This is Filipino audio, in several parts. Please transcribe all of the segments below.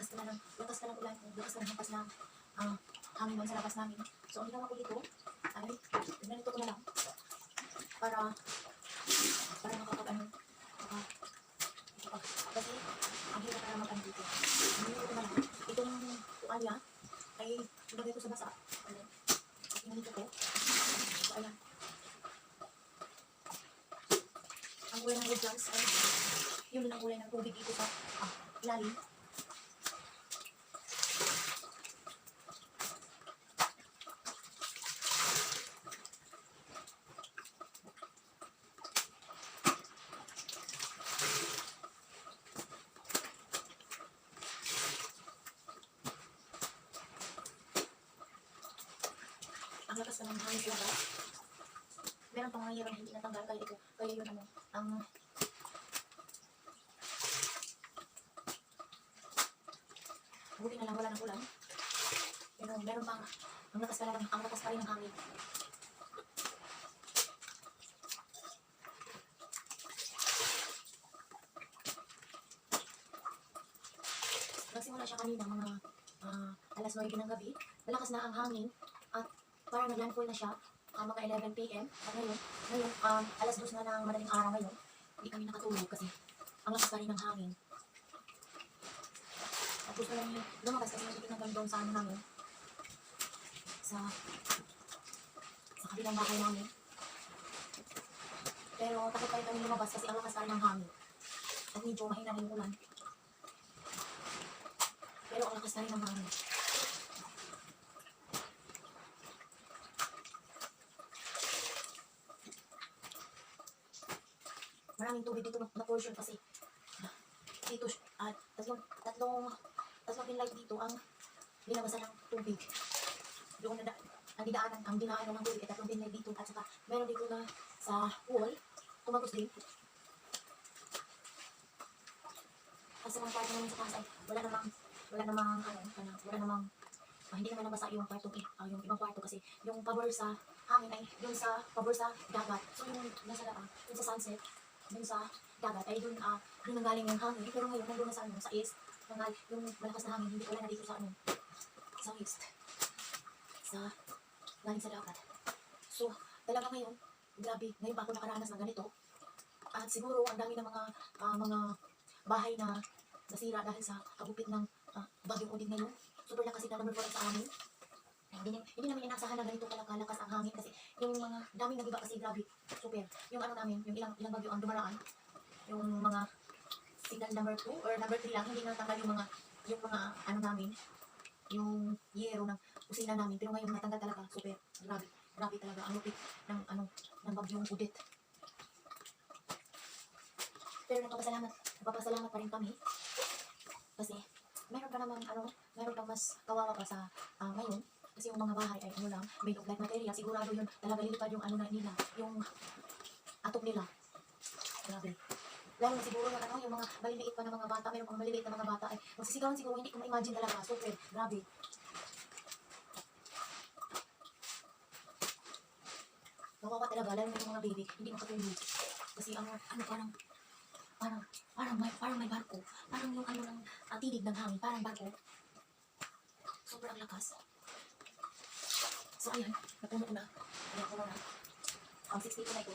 lakas ka ng ulan, lakas ka ng hampas ng hangin doon sa labas namin. So, ang ginawa ko dito, ay, ganito ko na lang, para makakapag-ano, kasi, ang hirap para mag-ano dito. Ang ginawa ko na lang, itong tuwalya, ay, ilagay ko sa basa. Ayan, ginanito ko. So, ayan. Ang kulay ng wood plants ay, yun din ang kulay ng tubig dito sa ilalim. Ang lakas na ng hangin sa labas. Meron pang mga hirang hindi natanggal, kaya yun buti na lang wala ng ulan. Pero meron pang, ang lakas pa rin ng hangin. Nagsimula siya kanina mga alas 9 ng gabi. Malakas na ang hangin at parang nag-landfall na siya mga 11 PM. At ngayon alas 2 na ng madaling araw ngayon. Hindi kami nakatulog kasi ang lakas pa rin ng hangin. At gusto lang lumabas kasi nagtitinagay doon sa ano namin. Sa kabilang bahay namin. Pero takot pa rin kami lumabas kasi ang lakas pa rin ng hangin. At medyo mahina rin yung ulan. Pero ang lakas na rin ng hangin. Maraming tubig dito na portion kasi dito tatlong pinlight dito ang binabasan ng tubig. Doon ang dinaanan ng tubig ay tatlong pinlight dito at saka meron dito na sa wall tumagos din. Kasi mga kwarto naman sa taas ay wala namang hindi naman nabasa yung kwarto yung ibang kwarto kasi yung pabor sa hangin ay yung sa pabor sa dagat. So yung nasa yung sa sunset, yung sa dagat ay doon nanggaling yung hangin. Pero ngayon nandun na sa east, yung malakas na hangin hindi wala na dito sa west. Galing sa dagat. So talaga ngayon, grabe, ngayon pa ako nakaranas ng ganito. At siguro ang dami ng mga bahay na nasira dahil sa agupit ng bagyong Odin ngayon. Super lakas na number 4 sa amin. Hindi namin inasahan na ganito kalakas ang hangin kasi yung mga daming nagiba kasi grabe. Super. Yung namin, yung ilang bagyo ang dumaraan. Yung mga signal number 2 or number 3 lang, hindi natanggal yung mga namin. Yung yero ng kusina namin. Pero ngayon natanggal talaga. Super. Grabe talaga. Ang lupit ng bagyong Odette. Pero nagpapasalamat pa rin kami. Kasi meron pa mas kawawa pa sa ngayon. Kasi yung mga bahay ay made of light material. Sigurado yun talaga lilipad yung nila, yung atok nila. Grabe. Lalo na siguro yung mga maliliit pa na mga bata, meron pang maliliit na mga bata ay magsisigawan siguro, hindi ko ma-imagine talaga. Super, grabe. Kawawa talaga, lalo na yung mga baby, hindi makatulog. Kasi parang may barko. Parang yung ng tinig ng hangin, parang barko. Sobrang lakas. So ayan, napuno ko na. Ang 60 ko na ito.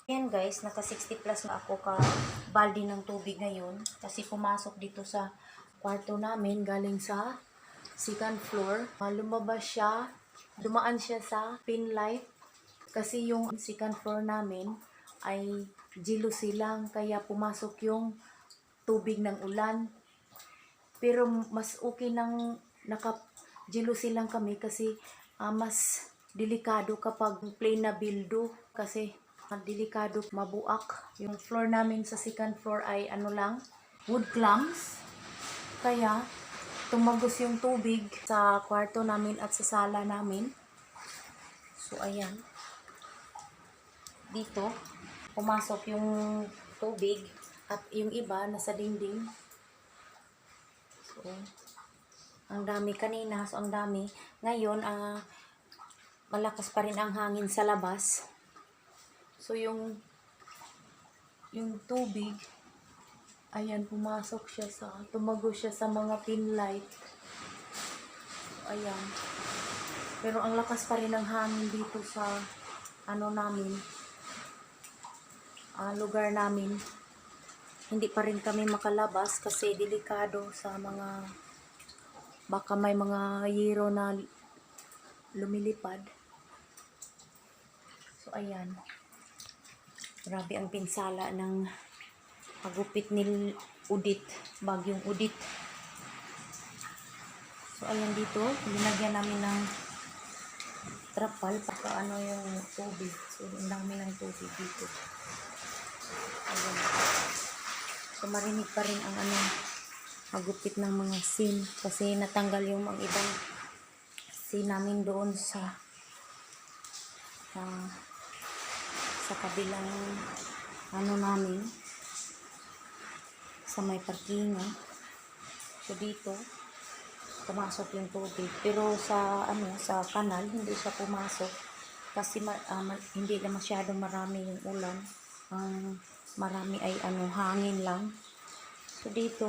Yan guys, naka 60 plus na ako ka balde ng tubig ngayon kasi pumasok dito sa kwarto namin galing sa second floor. Dumaan siya sa pin light kasi yung second floor namin ay gelusilang kaya pumasok yung tubig ng ulan. Pero mas okay nang naka-gelusilang kami kasi mas delikado kapag plain na bildo kasi delikado mabuak. Yung floor namin sa second floor ay wood clumps. Kaya tumagos yung tubig sa kwarto namin at sa sala namin. So ayan. Dito pumasok yung tubig At yung iba, nasa dingding. So, ang dami kanina. So, ang dami. Ngayon, malakas pa rin ang hangin sa labas. So, yung tubig, ayan, tumago siya sa mga pin light. So, ayan. Pero ang lakas pa rin ng hangin dito sa lugar namin. Hindi pa rin kami makalabas kasi delikado sa baka may mga yero na lumilipad. So, ayan. Grabe ang pinsala ng pagupit ni Udit, bagyong Udit. So, ayan dito, linagyan namin ng trapal para yung tubig. So, ang dami ng tubig dito. Ayan. So, marinig pa rin ang magupit ng mga sin kasi natanggal yung mga ibang sin namin doon sa kabilang namin sa may parkingan. So, dito pumasok yung tubig pero sa kanal hindi siya pumasok kasi hindi na masyadong marami yung ulan. Marami ay hangin lang. So, dito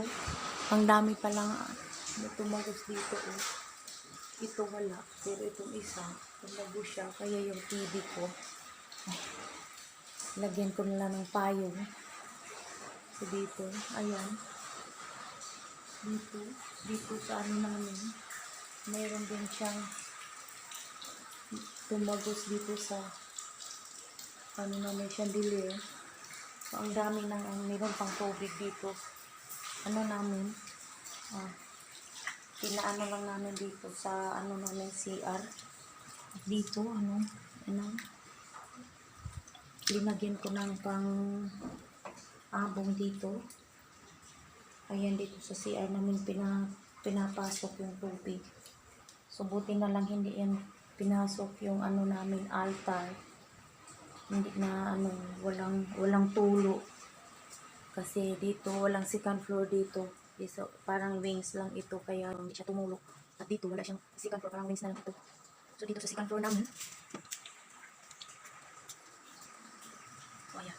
ang dami pa lang tumagos dito. Ito wala, pero itong isa tumago siya, kaya yung TV ko lagyan ko nila ng payong. So, dito, ayan, dito sa namin mayroon din siyang tumagos dito sa namin chandelier. So, ang dami mayroon pang tubig dito namin pinaano lang namin dito sa namin CR dito linagyan ko ng pang abong dito. Ayan, dito sa CR namin pinapasok yung tubig. So, buti na lang hindi yan pinasok yung namin altar. Hindi na walang tulo. Kasi dito walang second floor dito. So, parang wings lang ito kaya hindi siya tumulok. At dito wala siyang second floor, parang wings na lang ito. So, dito sa second floor namin. So, ayan.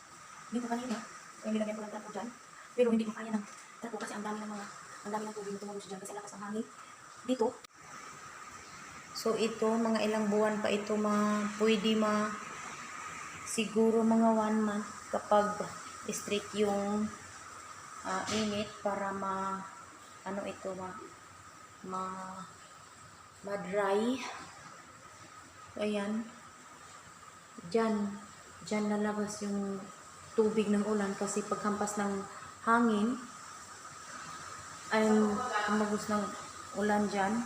Dito kanina, nilagyan ko ng trapo dyan. Pero hindi ko kaya ng trapo kasi ang dami ng tubig na tumulog dyan kasi lakas ang hangin. Dito. So, ito, mga ilang buwan pa ito pwede siguro mga 1 month kapag straight yung init para ma-dry. So, ayan. Diyan lalabas yung tubig ng ulan kasi paghampas ng hangin ay tumagos ng ulan dyan.